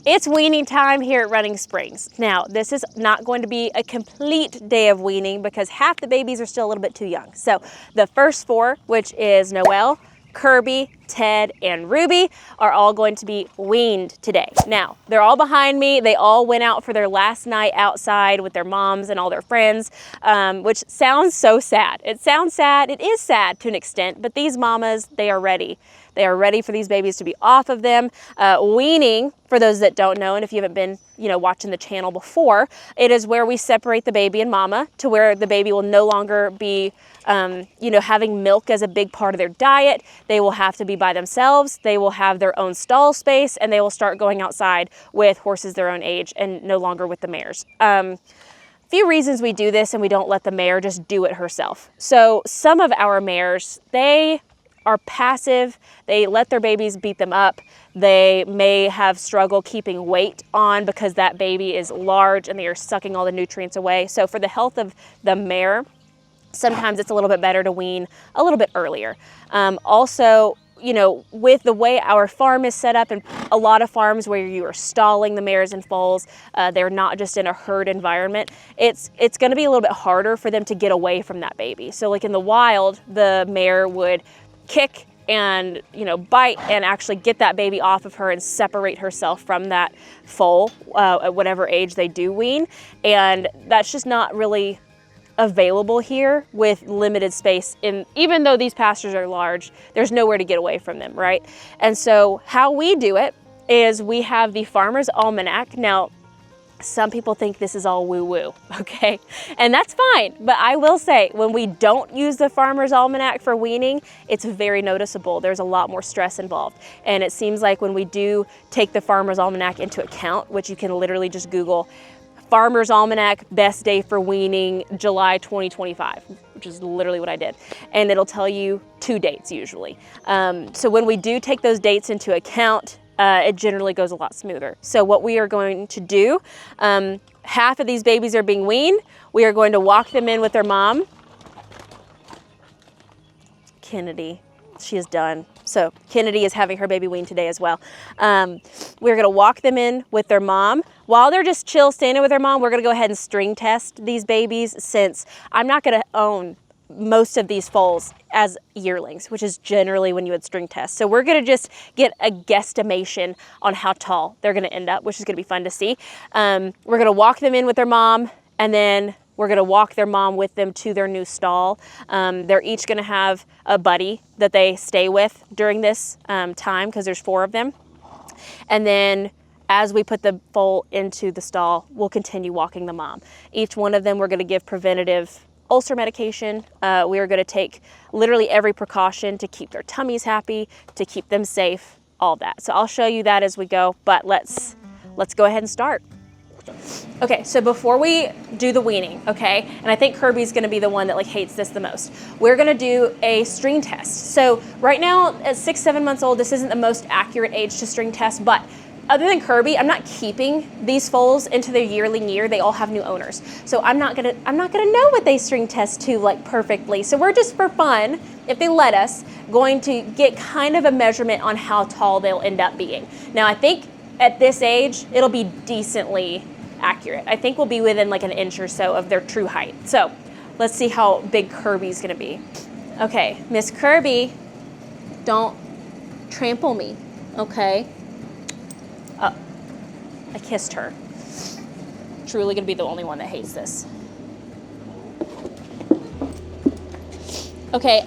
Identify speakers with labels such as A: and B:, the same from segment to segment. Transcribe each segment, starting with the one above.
A: It's weaning time here at Running Springs. Now, this is not going to be a complete day of weaning because half the babies are still a little bit too young. So the first 4, which is Noelle, Kirby, Ted, and Ruby, are all going to be weaned today. Now, they're all behind me. They all went out for their last night outside with their moms and all their friends, which sounds so sad. It sounds sad. It is sad to an extent, but these mamas, they are ready. They are ready for these babies to be off of them. Weaning, for those that don't know, and if you haven't been, watching the channel before, it is where we separate the baby and mama to where the baby will no longer be, having milk as a big part of their diet. They will have to be by themselves. They will have their own stall space, and they will start going outside with horses their own age and no longer with the mares. Few reasons we do this and we don't let the mare just do it herself. So some of our mares, they are passive. They let their babies beat them up. They may have struggle keeping weight on because that baby is large and they are sucking all the nutrients away. So for the health of the mare, sometimes it's a little bit better to wean a little bit earlier. Also, with the way our farm is set up, and a lot of farms where you are stalling the mares and foals, they're not just in a herd environment, it's going to be a little bit harder for them to get away from that baby. So like in the wild, the mare would kick and bite and actually get that baby off of her and separate herself from that foal at whatever age they do wean, and that's just not really available here with limited space. Even though these pastures are large, there's nowhere to get away from them, right? And so how we do it is we have the Farmer's Almanac. Now, some people think this is all woo-woo, okay? And that's fine, but I will say, when we don't use the Farmer's Almanac for weaning, it's very noticeable. There's a lot more stress involved. And it seems like when we do take the Farmer's Almanac into account, which you can literally just Google, Farmer's Almanac, best day for weaning, July 2025, which is literally what I did. And it'll tell you 2 dates usually. So when we do take those dates into account, it generally goes a lot smoother. So what we are going to do, half of these babies are being weaned. We are going to walk them in with their mom. Kennedy, she is done. So Kennedy is having her baby weaned today as well. We're gonna walk them in with their mom. While they're just chill standing with their mom, we're gonna go ahead and string test these babies, since I'm not gonna own most of these foals as yearlings, which is generally when you would string test. So we're gonna just get a guesstimation on how tall they're gonna end up, which is gonna be fun to see. We're gonna walk them in with their mom, and then we're gonna walk their mom with them to their new stall. They're each gonna have a buddy that they stay with during this time, because there's 4 of them. And then as we put the foal into the stall, we'll continue walking the mom. Each one of them, we're gonna give preventative ulcer medication. We are gonna take literally every precaution to keep their tummies happy, to keep them safe, all that. So I'll show you that as we go, but let's go ahead and start. Okay, so before we do the weaning, okay, and I think Kirby's gonna be the one that hates this the most, we're gonna do a string test. So right now, at 6-7 months old, this isn't the most accurate age to string test, but other than Kirby, I'm not keeping these foals into their yearling year. They all have new owners. So I'm not gonna know what they string test to perfectly. So we're just, for fun, if they let us, going to get kind of a measurement on how tall they'll end up being. Now I think at this age, it'll be decently accurate. I think we'll be within an inch or so of their true height. So let's see how big Kirby's gonna be. Okay, Miss Kirby, don't trample me, okay? I kissed her. Truly gonna be the only one that hates this. Okay,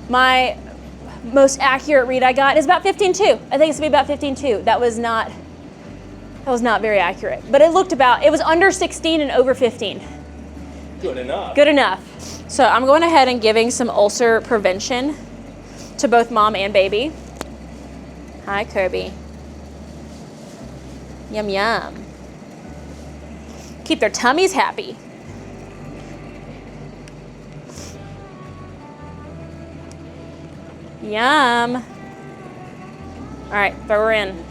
A: my most accurate read I got is about 15.2. I think it's gonna be about 15.2. That was not very accurate, but it was under 16 and over 15.
B: Good enough.
A: Good enough. So I'm going ahead and giving some ulcer prevention to both mom and baby. Hi, Kirby. Yum, yum. Keep their tummies happy. Yum. All right, throw her in.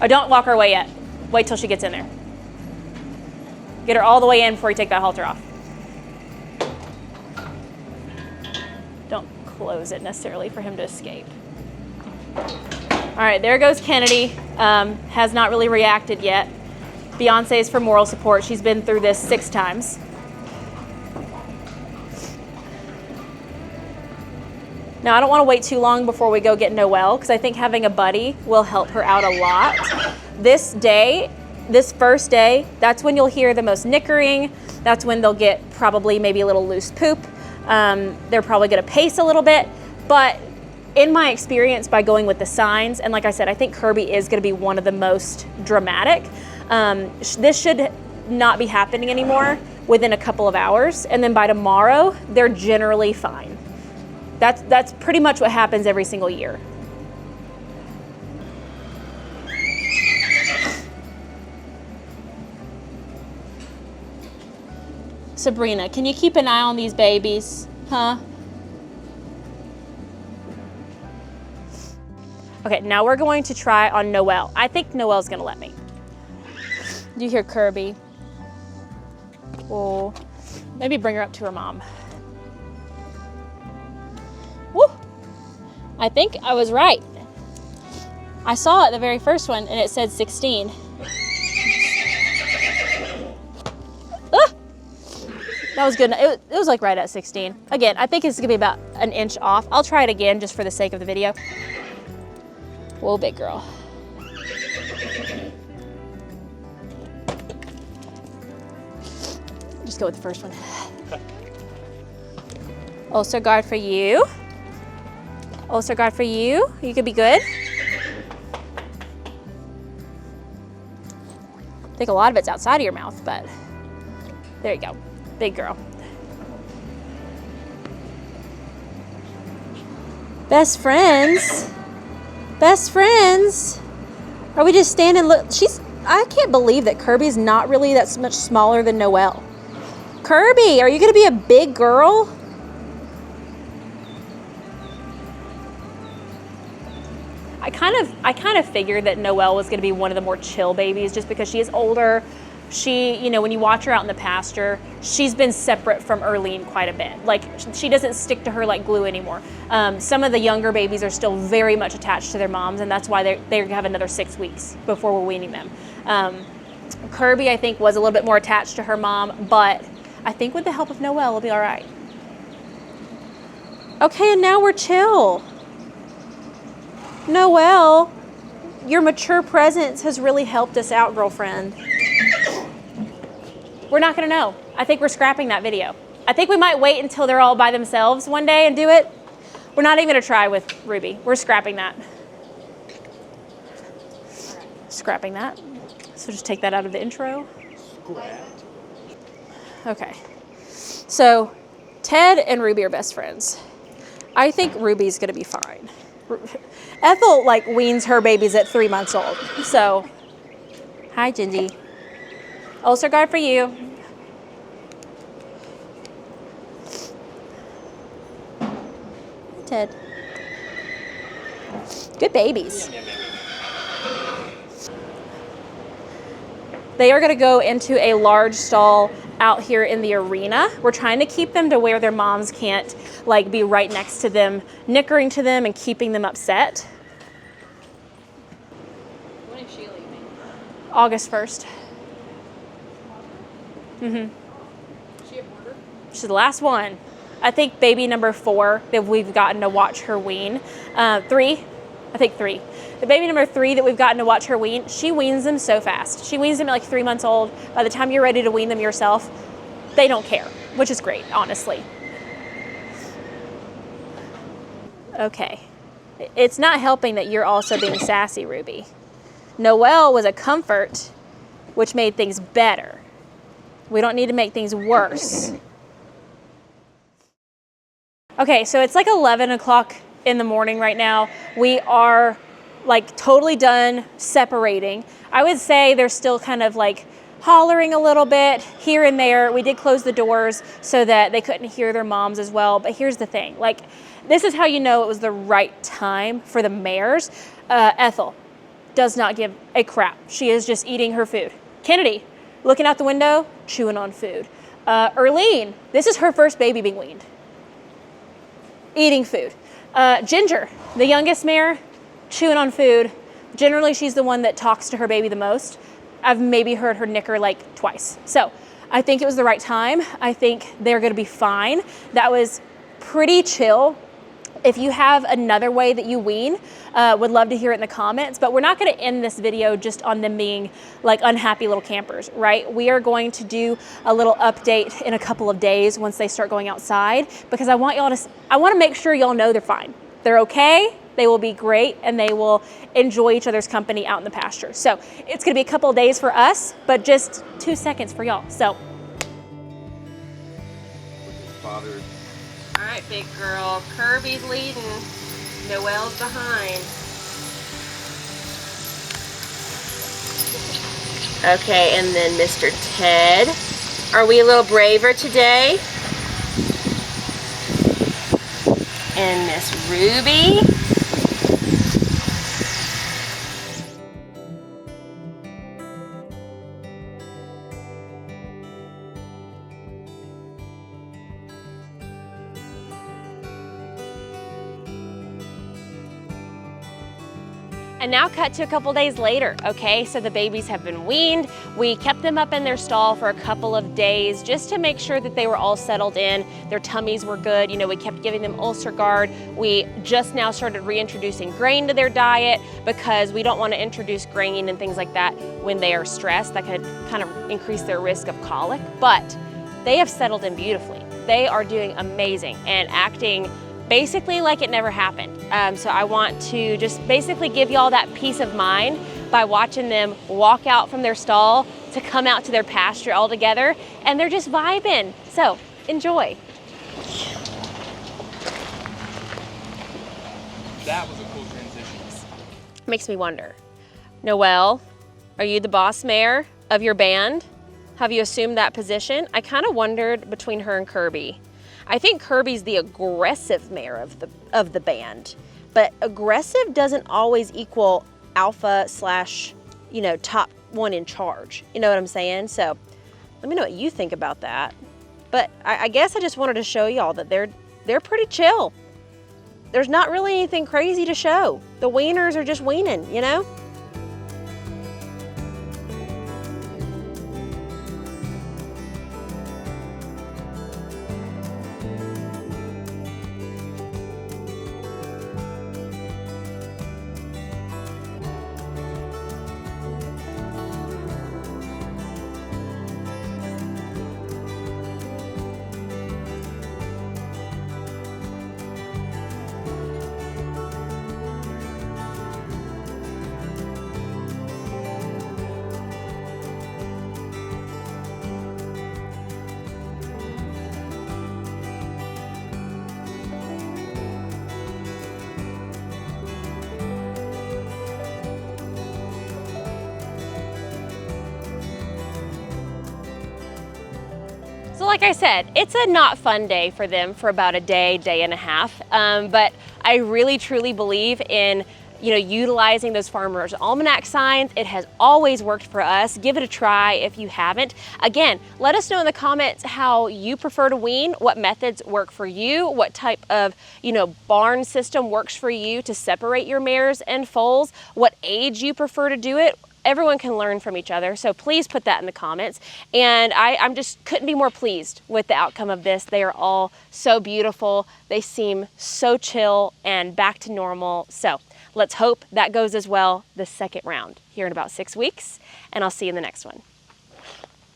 A: Oh, don't walk her away yet. Wait till she gets in there. Get her all the way in before you take that halter off. Don't close it necessarily for him to escape. All right, there goes Kennedy. Has not really reacted yet. Beyonce is for moral support. She's been through this 6 times. Now, I don't want to wait too long before we go get Noelle, because I think having a buddy will help her out a lot. This first day, that's when you'll hear the most nickering. That's when they'll get probably maybe a little loose poop. They're probably going to pace a little bit. But in my experience, by going with the signs, and like I said, I think Kirby is going to be one of the most dramatic. This should not be happening anymore within a couple of hours. And then by tomorrow, they're generally fine. That's pretty much what happens every single year. Sabrina, can you keep an eye on these babies, huh? Okay, now we're going to try on Noelle. I think Noelle's gonna let me. Do you hear Kirby? Oh, maybe bring her up to her mom. Woo! I think I was right. I saw it the very first one and it said 16. Ah! That was good. It was like right at 16. Again, I think it's gonna be about an inch off. I'll try it again just for the sake of the video. Whoa, big girl. Just go with the first one. Ulcer guard for you. Ulcer guard for you. You could be good. I think a lot of it's outside of your mouth, but there you go. Big girl. Best friends. Best friends. Are we just standing? Look, I can't believe that Kirby's not really that much smaller than Noelle. Kirby, are you gonna be a big girl? I kind of figured that Noelle was going to be one of the more chill babies just because she is older. She, you know, when you watch her out in the pasture, she's been separate from Earlene quite a bit. Like, she doesn't stick to her like glue anymore. Some of the younger babies are still very much attached to their moms, and that's why they have another 6 weeks before we're weaning them. Kirby, I think, was a little bit more attached to her mom, but I think with the help of Noelle, we'll be all right. Okay, and now we're chill. Noelle, your mature presence has really helped us out, girlfriend. We're not gonna know. I think we're scrapping that video. I think we might wait until they're all by themselves one day and do it. We're not even gonna try with Ruby. We're scrapping that. Scrapping that. So just take that out of the intro.
B: Scrapped.
A: Okay. So Ted and Ruby are best friends. I think Ruby's gonna be fine. Ethel like weans her babies at 3 months old. So, hi Gingy. Ulcer guard for you. Ted. Good babies. They are going to go into a large stall out here in the arena. We're trying to keep them to where their moms can't like be right next to them, nickering to them and keeping them upset.
C: When is she leaving?
A: August 1st.
C: Is she a boarder?
A: She's the last one. I think baby number 4 that we've gotten to watch her wean. 3. I think 3. The baby number 3 that we've gotten to watch her wean, she weans them so fast. She weans them at like 3 months old. By the time you're ready to wean them yourself, they don't care, which is great, honestly. Okay. It's not helping that you're also being sassy, Ruby. Noelle was a comfort, which made things better. We don't need to make things worse. Okay, so it's like 11 o'clock in the morning right now. We are like totally done separating. I would say they're still kind of like hollering a little bit here and there. We did close the doors so that they couldn't hear their moms as well. But here's the thing, like this is how you know it was the right time for the mares. Ethel does not give a crap. She is just eating her food. Kennedy, looking out the window, chewing on food. Earlene, this is her first baby being weaned. Eating food. Ginger, the youngest mare, chewing on food. Generally, she's the one that talks to her baby the most. I've maybe heard her nicker like twice. So I think it was the right time. I think they're gonna be fine. That was pretty chill. If you have another way that you wean, would love to hear it in the comments, but we're not gonna end this video just on them being like unhappy little campers, right? We are going to do a little update in a couple of days once they start going outside, because I wanna make sure y'all know they're fine. They're okay, they will be great, and they will enjoy each other's company out in the pasture. So it's gonna be a couple of days for us, but just 2 seconds for y'all, so.
B: Father.
D: All right, big girl. Kirby's leading. Noelle's behind. Okay, and then Mr. Ted. Are we a little braver today? And Miss Ruby.
A: And now cut to a couple days later, okay? So the babies have been weaned. We kept them up in their stall for a couple of days just to make sure that they were all settled in. Their tummies were good. You know, we kept giving them ulcer guard. We just now started reintroducing grain to their diet because we don't want to introduce grain and things like that when they are stressed. That could kind of increase their risk of colic, but they have settled in beautifully. They are doing amazing and acting basically like it never happened. So I want to just basically give y'all that peace of mind by watching them walk out from their stall to come out to their pasture all together, and they're just vibing. So enjoy.
B: That was a cool transition.
A: Makes me wonder, Noelle, are you the boss mare of your band? Have you assumed that position? I kind of wondered between her and Kirby. I think Kirby's the aggressive mare of the band, but aggressive doesn't always equal alpha slash, you know, top one in charge. You know what I'm saying? So let me know what you think about that. But I guess I just wanted to show y'all that they're pretty chill. There's not really anything crazy to show. The weaners are just weaning, you know? So like I said, it's a not fun day for them for about a day, day and a half. But I really truly believe in, you know, utilizing those Farmer's Almanac signs. It has always worked for us. Give it a try if you haven't. Again, let us know in the comments how you prefer to wean, what methods work for you, what type of, you know, barn system works for you to separate your mares and foals, what age you prefer to do it. Everyone can learn from each other, so please put that in the comments. And I'm just couldn't be more pleased with the outcome of this. They are all so beautiful. They seem so chill and back to normal. So let's hope that goes as well the second round here in about 6 weeks, and I'll see you in the next one.